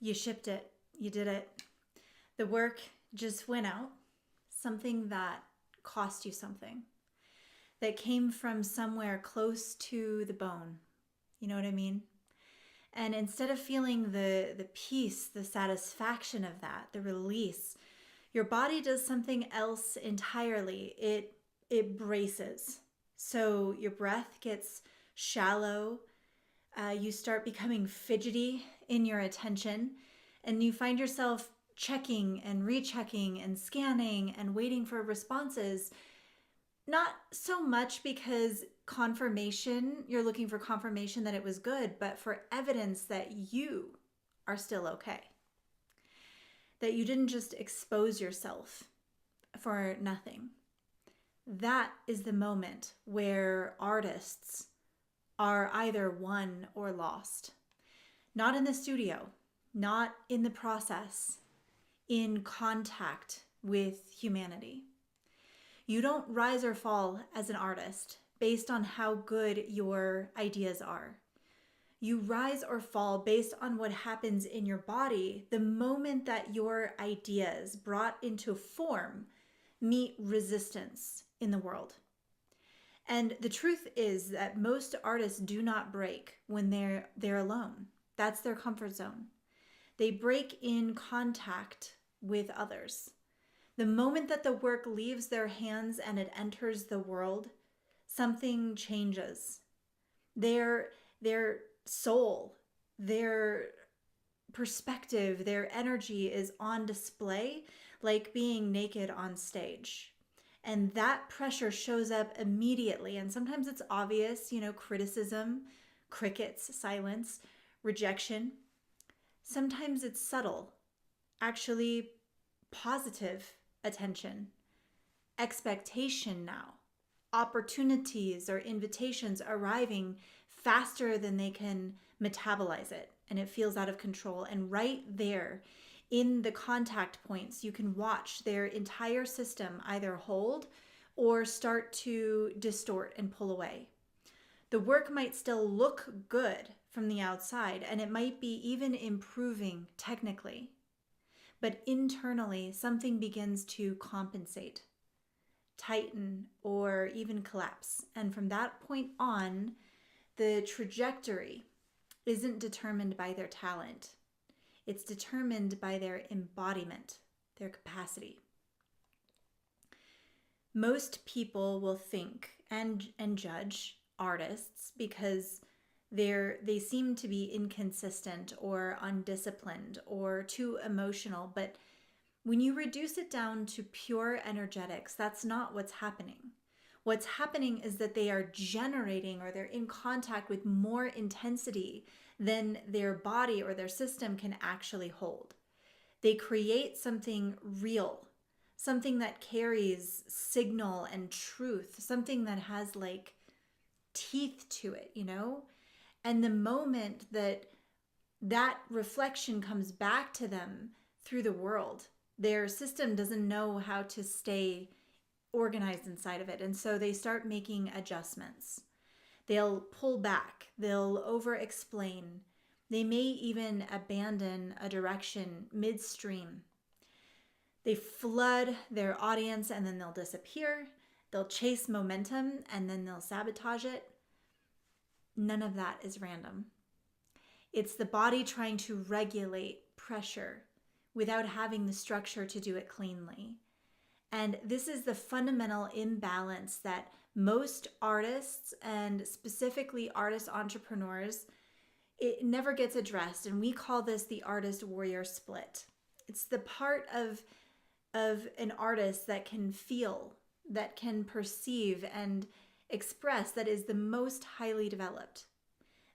You shipped it. You did it. The work just went out. Something that cost you something. That came from somewhere close to the bone. You know what I mean? And instead of feeling the peace, the satisfaction of that, the release, your body does something else entirely. It braces. So your breath gets shallow. You start becoming fidgety in your attention, and you find yourself checking and rechecking and scanning and waiting for responses. Not so much because you're looking for confirmation that it was good, but for evidence that you are still okay. That you didn't just expose yourself for nothing. That is the moment where artists are either won or lost. Not in the studio, not in the process, in contact with humanity. You don't rise or fall as an artist based on how good your ideas are. You rise or fall based on what happens in your body the moment that your ideas brought into form meet resistance in the world. And the truth is that most artists do not break when they're alone. That's their comfort zone. They break in contact with others. The moment that the work leaves their hands and it enters the world, something changes. Their soul, their perspective, their energy is on display like being naked on stage. And that pressure shows up immediately. And sometimes it's obvious, criticism, crickets, silence, rejection. Sometimes it's subtle, actually positive attention, expectation now, opportunities or invitations arriving faster than they can metabolize it, and it feels out of control. And right there in the contact points, you can watch their entire system either hold or start to distort and pull away. The work might still look good from the outside, and it might be even improving technically, but internally something begins to compensate, tighten, or even collapse. And from that point on, the trajectory isn't determined by their talent. It's determined by their embodiment, their capacity. Most people will think and judge artists because they seem to be inconsistent or undisciplined or too emotional. But when you reduce it down to pure energetics, that's not what's happening. What's happening is that they are generating, or they're in contact with more intensity than their body or their system can actually hold. They create something real, something that carries signal and truth, something that has like teeth to it, And the moment that reflection comes back to them through the world, their system doesn't know how to stay organized inside of it. And so they start making adjustments. They'll pull back. They'll over-explain. They may even abandon a direction midstream. They flood their audience and then they'll disappear. They'll chase momentum and then they'll sabotage it. None of that is random. It's the body trying to regulate pressure without having the structure to do it cleanly. And this is the fundamental imbalance that most artists, and specifically artist entrepreneurs, it never gets addressed. And we call this the artist-warrior split. It's the part of an artist that can feel, that can perceive and express, that is the most highly developed.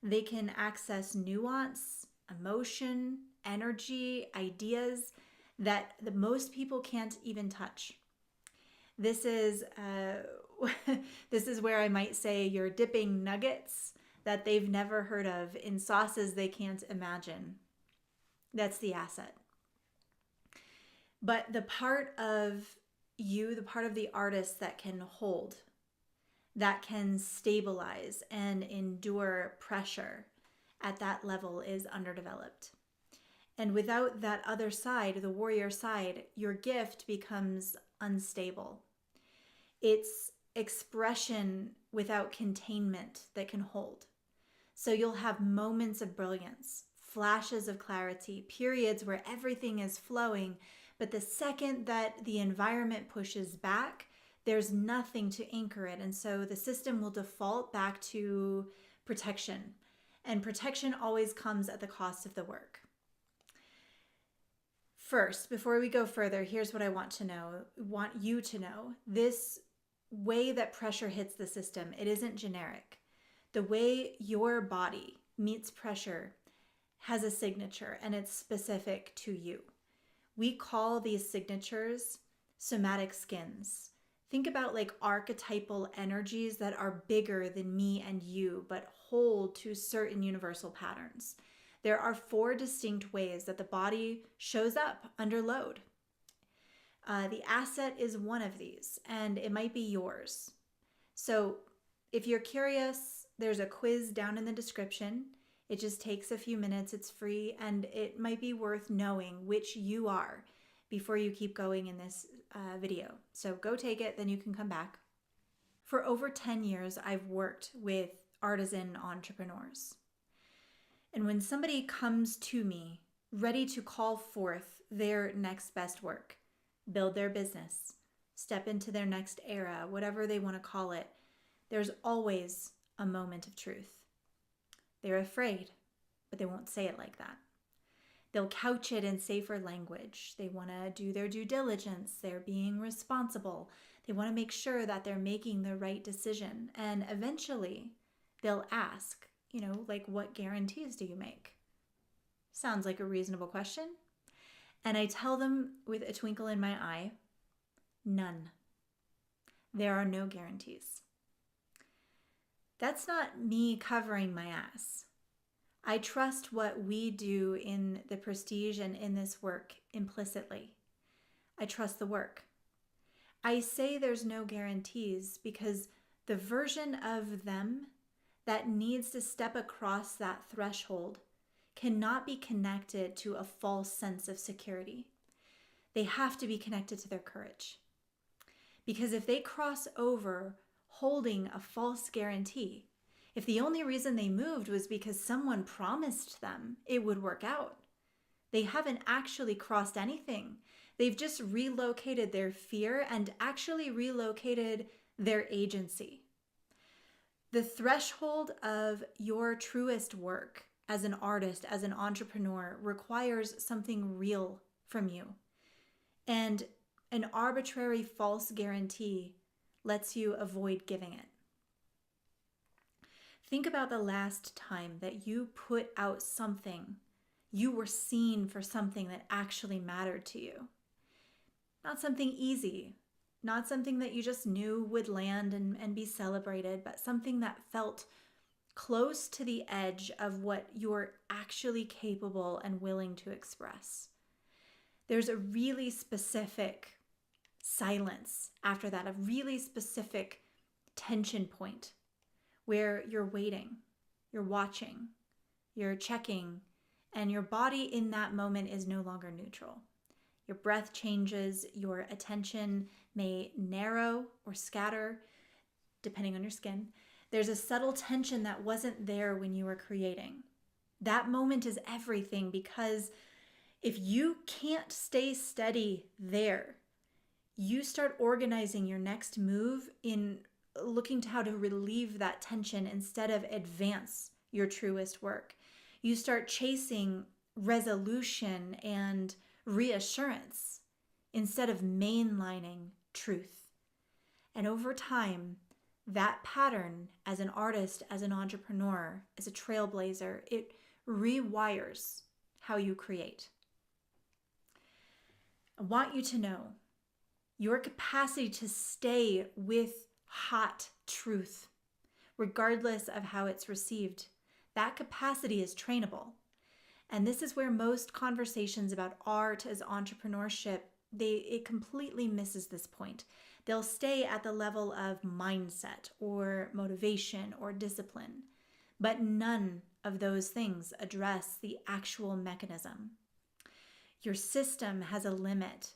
They can access nuance, emotion, energy, ideas that the most people can't even touch. This is where I might say you're dipping nuggets that they've never heard of in sauces they can't imagine. That's the asset. But the part of you, the part of the artist that can hold, that can stabilize and endure pressure at that level is underdeveloped. And without that other side, the warrior side, your gift becomes unstable. It's expression without containment that can hold. So you'll have moments of brilliance, flashes of clarity, periods where everything is flowing, but the second that the environment pushes back, there's nothing to anchor it. And so the system will default back to protection. And protection always comes at the cost of the work. First, before we go further, here's what I want you to know. This way that pressure hits the system, it isn't generic. The way your body meets pressure has a signature, and it's specific to you. We call these signatures somatic skins. Think about like archetypal energies that are bigger than me and you, but hold to certain universal patterns. There are 4 distinct ways that the body shows up under load. The asset is one of these, and it might be yours. So if you're curious, there's a quiz down in the description. It just takes a few minutes. It's free, and it might be worth knowing which you are before you keep going in this video. So go take it, then you can come back. For over 10 years, I've worked with artisan entrepreneurs. And when somebody comes to me ready to call forth their next best work, build their business, step into their next era, whatever they want to call it, there's always a moment of truth. They're afraid, but they won't say it like that. They'll couch it in safer language. They want to do their due diligence. They're being responsible. They want to make sure that they're making the right decision. And eventually, they'll ask, like, what guarantees do you make? Sounds like a reasonable question. And I tell them with a twinkle in my eye, none. There are no guarantees. That's not me covering my ass. I trust what we do in the prestige and in this work implicitly. I trust the work. I say there's no guarantees because the version of them that needs to step across that threshold cannot be connected to a false sense of security. They have to be connected to their courage. Because if they cross over holding a false guarantee, if the only reason they moved was because someone promised them it would work out, they haven't actually crossed anything. They've just relocated their fear and actually relocated their agency. The threshold of your truest work as an artist, as an entrepreneur, requires something real from you. And an arbitrary false guarantee lets you avoid giving it. Think about the last time that you put out something, you were seen for something that actually mattered to you. Not something easy, not something that you just knew would land and be celebrated, but something that felt close to the edge of what you're actually capable and willing to express. There's a really specific silence after that, a really specific tension point where you're waiting, you're watching, you're checking, and your body in that moment is no longer neutral. Your breath changes, your attention may narrow or scatter, depending on your skin. There's a subtle tension that wasn't there when you were creating. That moment is everything, because if you can't stay steady there, you start organizing your next move in looking to how to relieve that tension instead of advance your truest work. You start chasing resolution and reassurance instead of mainlining truth. And over time, that pattern as an artist, as an entrepreneur, as a trailblazer, it rewires how you create. I want you to know your capacity to stay with hot truth, regardless of how it's received, that capacity is trainable. And this is where most conversations about art as entrepreneurship, it completely misses this point. They'll stay at the level of mindset or motivation or discipline, but none of those things address the actual mechanism. Your system has a limit.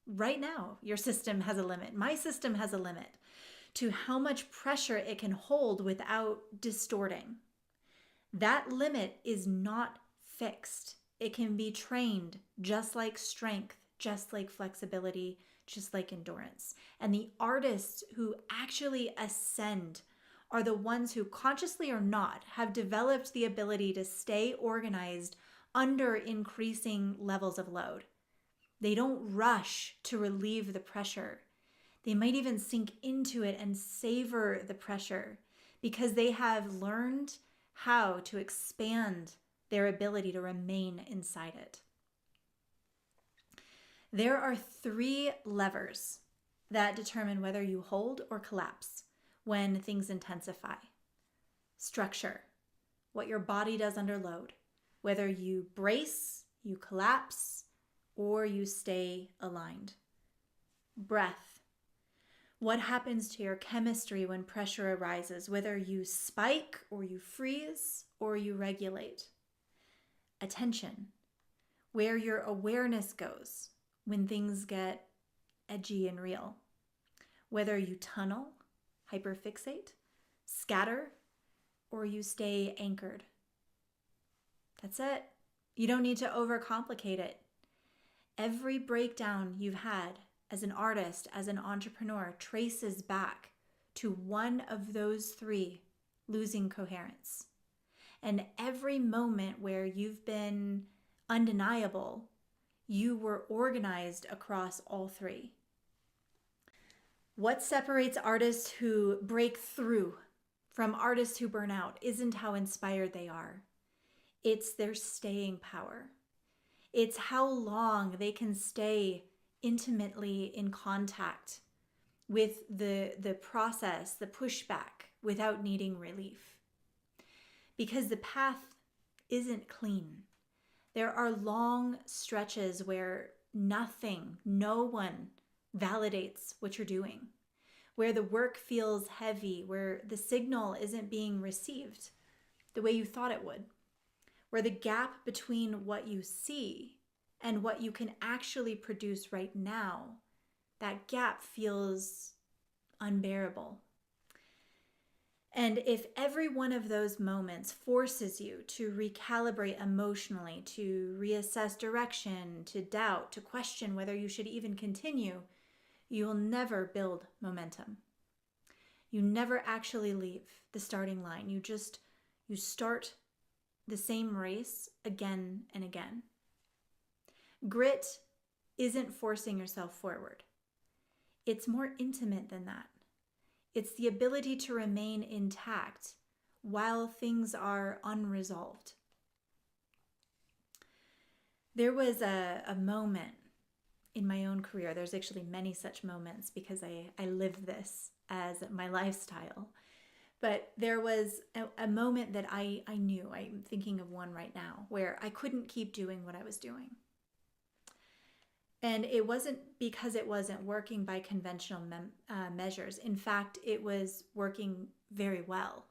Right now, your system has a limit. My system has a limit to how much pressure it can hold without distorting. That limit is not fixed. It can be trained, just like strength, just like flexibility, just like endurance. And the artists who actually ascend are the ones who, consciously or not, have developed the ability to stay organized under increasing levels of load. They don't rush to relieve the pressure. They might even sink into it and savor the pressure because they have learned how to expand their ability to remain inside it. There are 3 levers that determine whether you hold or collapse when things intensify. Structure, what your body does under load, whether you brace, you collapse, or you stay aligned. Breath, what happens to your chemistry when pressure arises, whether you spike or you freeze or you regulate. Attention, where your awareness goes when things get edgy and real, whether you tunnel, hyperfixate, scatter, or you stay anchored. That's it. You don't need to overcomplicate it. Every breakdown you've had as an artist, as an entrepreneur, traces back to one of those 3, losing coherence. And every moment where you've been undeniable, you were organized across all 3. What separates artists who break through from artists who burn out isn't how inspired they are. It's their staying power. It's how long they can stay intimately in contact with the process, the pushback, without needing relief. Because the path isn't clean. There are long stretches where no one validates what you're doing, where the work feels heavy, where the signal isn't being received the way you thought it would, where the gap between what you see and what you can actually produce right now, that gap feels unbearable. And if every one of those moments forces you to recalibrate emotionally, to reassess direction, to doubt, to question whether you should even continue, you will never build momentum. You never actually leave the starting line. You start the same race again and again. Grit isn't forcing yourself forward. It's more intimate than that. It's the ability to remain intact while things are unresolved. There was a moment in my own career. There's actually many such moments because I live this as my lifestyle. But there was a moment that I knew, I'm thinking of one right now, where I couldn't keep doing what I was doing. And it wasn't because it wasn't working by conventional measures. In fact, it was working very well.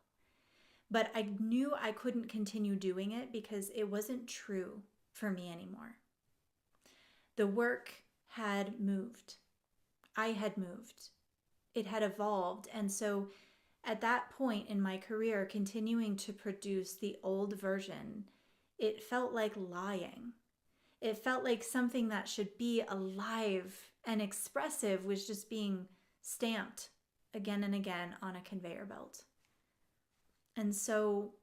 But I knew I couldn't continue doing it because it wasn't true for me anymore. The work had moved. I had moved. It had evolved. And so at that point in my career, continuing to produce the old version, it felt like lying. It felt like something that should be alive and expressive was just being stamped again and again on a conveyor belt. And so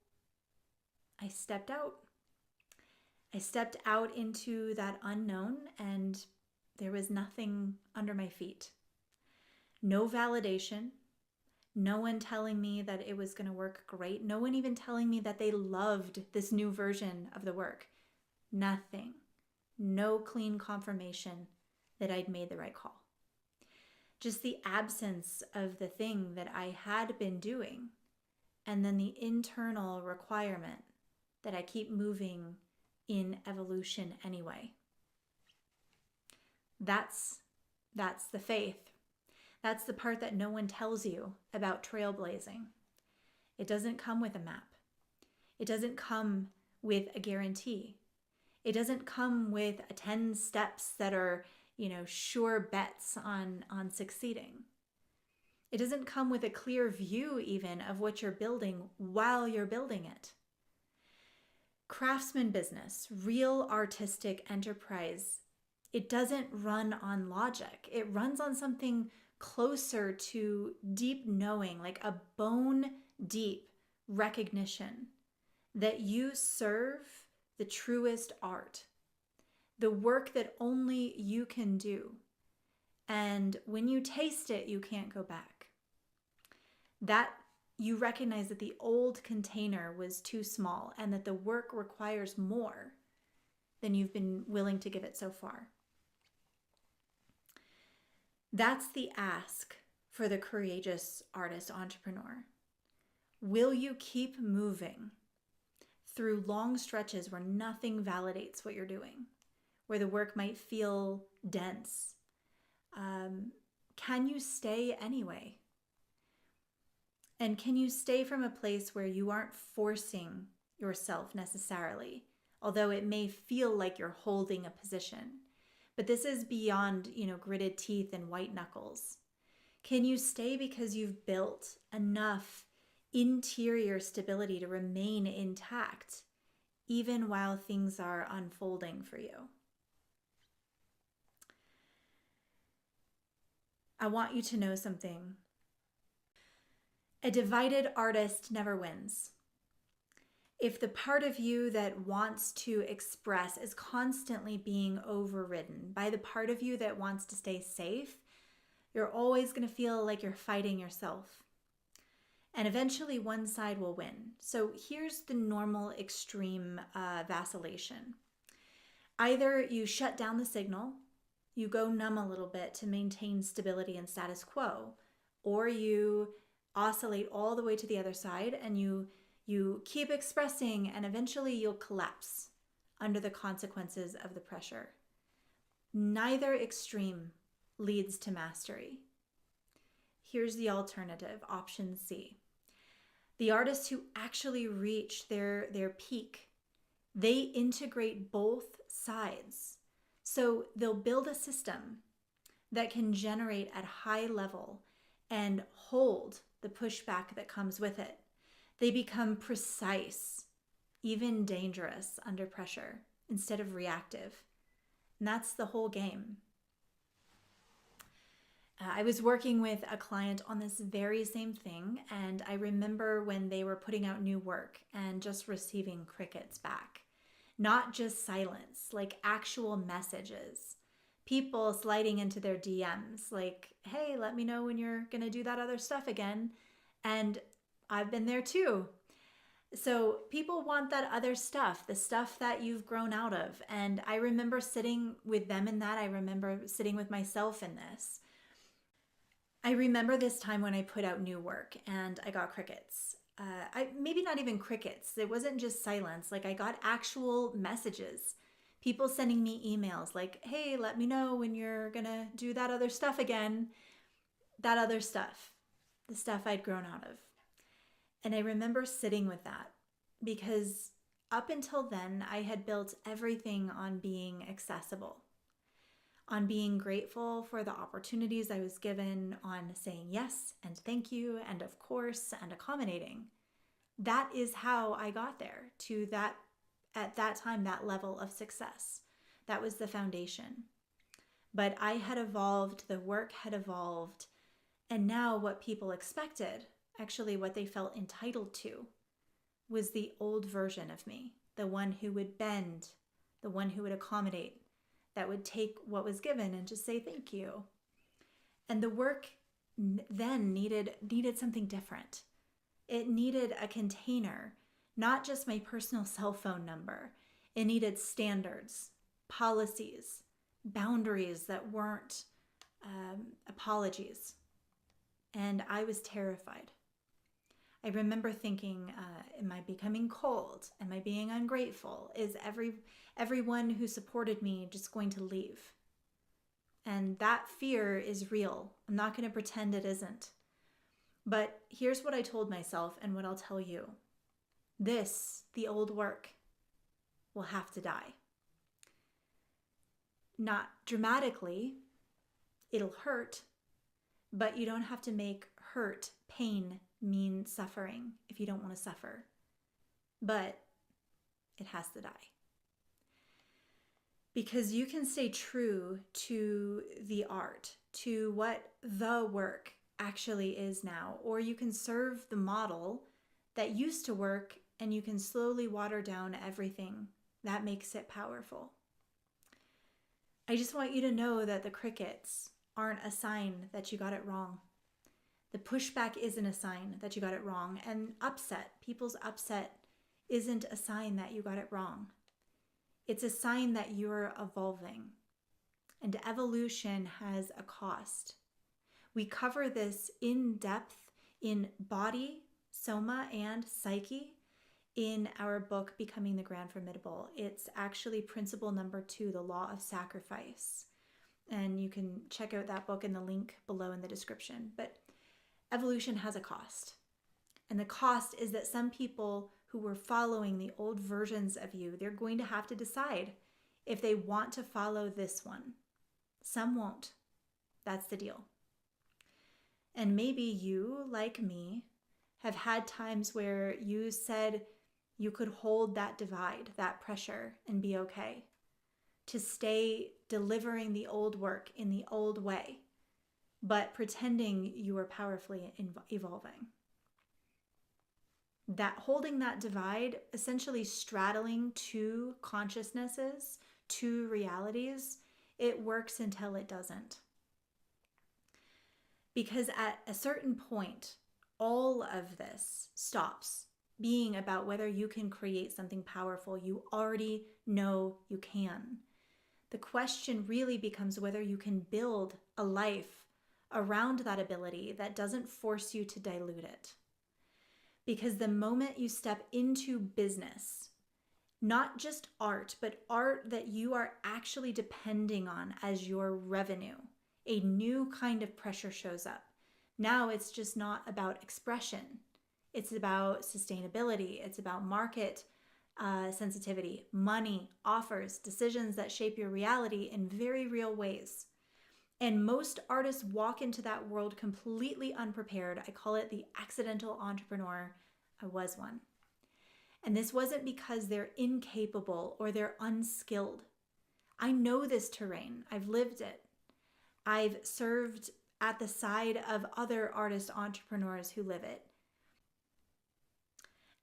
I stepped out. I stepped out into that unknown, and there was nothing under my feet. No validation. No one telling me that it was going to work great. No one even telling me that they loved this new version of the work. Nothing. No clean confirmation that I'd made the right call. Just the absence of the thing that I had been doing, and then the internal requirement that I keep moving in evolution anyway. That's the faith. That's the part that no one tells you about trailblazing. It doesn't come with a map. It doesn't come with a guarantee. It doesn't come with 10 steps that are, sure bets on succeeding. It doesn't come with a clear view even of what you're building while you're building it. Craftsman business, real artistic enterprise, it doesn't run on logic. It runs on something closer to deep knowing, like a bone deep recognition that you serve the truest art, the work that only you can do. And when you taste it, you can't go back. That you recognize that the old container was too small and that the work requires more than you've been willing to give it so far. That's the ask for the courageous artist entrepreneur. Will you keep moving through long stretches where nothing validates what you're doing, where the work might feel dense? Can you stay anyway? And can you stay from a place where you aren't forcing yourself necessarily, although it may feel like you're holding a position? But this is beyond, gritted teeth and white knuckles. Can you stay because you've built enough interior stability to remain intact, even while things are unfolding for you? I want you to know something. A divided artist never wins. If the part of you that wants to express is constantly being overridden by the part of you that wants to stay safe, you're always going to feel like you're fighting yourself. And eventually one side will win. So here's the normal extreme vacillation. Either you shut down the signal, you go numb a little bit to maintain stability and status quo, or you oscillate all the way to the other side and you keep expressing, and eventually you'll collapse under the consequences of the pressure. Neither extreme leads to mastery. Here's the alternative, option C. The artists who actually reach their peak, they integrate both sides. So they'll build a system that can generate at high level and hold the pushback that comes with it. They become precise, even dangerous under pressure instead of reactive. And that's the whole game. I was working with a client on this very same thing, and I remember when they were putting out new work and just receiving crickets back. Not just silence, like actual messages. People sliding into their DMs like, hey, let me know when you're going to do that other stuff again. And I've been there too. So people want that other stuff, the stuff that you've grown out of. And I remember sitting with them in that. I remember sitting with myself in this. I remember this time when I put out new work and I got crickets. Maybe not even crickets. It wasn't just silence. Like I got actual messages. People sending me emails like, hey, let me know when you're going to do that other stuff again. That other stuff. The stuff I'd grown out of. And I remember sitting with that because up until then, I had built everything on being accessible, on being grateful for the opportunities I was given, on saying yes and thank you and of course and accommodating. That is how I got there to that, at that time, that level of success. That was the foundation. But I had evolved, the work had evolved, and now what people expected, actually what they felt entitled to, was the old version of me, the one who would bend, the one who would accommodate, that would take what was given and just say thank you. And the work then needed something different. It needed a container, not just my personal cell phone number. It needed standards, policies, boundaries that weren't apologies. And I was terrified. I remember thinking, am I becoming cold? Am I being ungrateful? Is everyone who supported me just going to leave? And that fear is real. I'm not going to pretend it isn't. But here's what I told myself and what I'll tell you. This, the old work, will have to die. not dramatically. It'll hurt, but you don't have to make hurt, pain, mean suffering if you don't want to suffer. But it has to die. Because you can stay true to the art, to what the work actually is now, or you can serve the model that used to work and you can slowly water down everything that makes it powerful. I just want you to know that the crickets aren't a sign that you got it wrong. The pushback isn't a sign that you got it wrong. And people's upset isn't a sign that you got it wrong. It's a sign that you're evolving. And evolution has a cost. We cover this in depth in body, soma, and psyche in our book, Becoming the Grand Formidable. It's actually principle number 2, the law of sacrifice. And you can check out that book in the link below in the description. But evolution has a cost. And the cost is that some people who were following the old versions of you, they're going to have to decide if they want to follow this one. Some won't. That's the deal. And maybe you, like me, have had times where you said you could hold that divide, that pressure, and be okay. To stay delivering the old work in the old way, but pretending you are powerfully evolving. That holding that divide, essentially straddling two consciousnesses, two realities, it works until it doesn't. Because at a certain point, all of this stops being about whether you can create something powerful. You already know you can. The question really becomes whether you can build a life around that ability that doesn't force you to dilute it. Because the moment you step into business, not just art, but art that you are actually depending on as your revenue, a new kind of pressure shows up. Now it's just not about expression. It's about sustainability. It's about market sensitivity, money, offers, decisions that shape your reality in very real ways. And most artists walk into that world completely unprepared. I call it the accidental entrepreneur. I was one. And this wasn't because they're incapable or they're unskilled. I know this terrain. I've lived it. I've served at the side of other artist entrepreneurs who live it.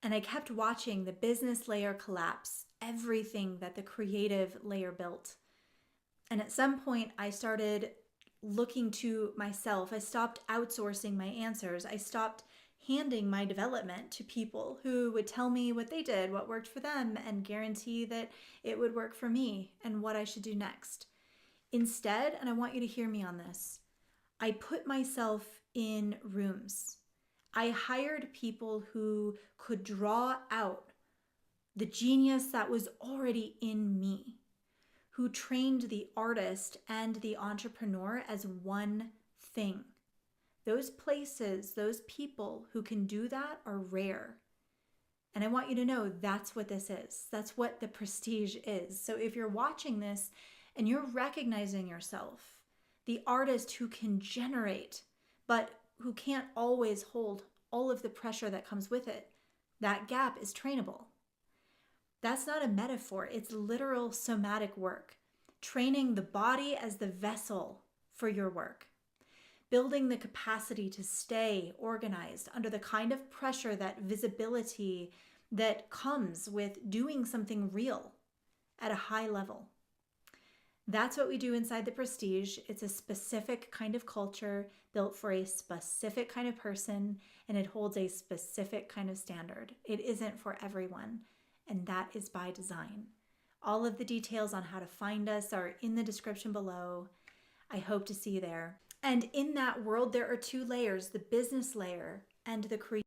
And I kept watching the business layer collapse, everything that the creative layer built. And at some point, I started looking to myself. I stopped outsourcing my answers. I stopped handing my development to people who would tell me what they did, what worked for them, and guarantee that it would work for me and what I should do next. Instead, and I want you to hear me on this, I put myself in rooms. I hired people who could draw out the genius that was already in me, who trained the artist and the entrepreneur as one thing. Those places, those people who can do that are rare. And I want you to know that's what this is. That's what the prestige is. So if you're watching this and you're recognizing yourself, the artist who can generate, but who can't always hold all of the pressure that comes with it, that gap is trainable. That's not a metaphor. It's literal somatic work. Training the body as the vessel for your work. Building the capacity to stay organized under the kind of pressure, that visibility that comes with doing something real at a high level. That's what we do inside the Prestige. It's a specific kind of culture built for a specific kind of person, and it holds a specific kind of standard. It isn't for everyone, and that is by design. All of the details on how to find us are in the description below. I hope to see you there. And in that world, there are two layers, the business layer and the creative.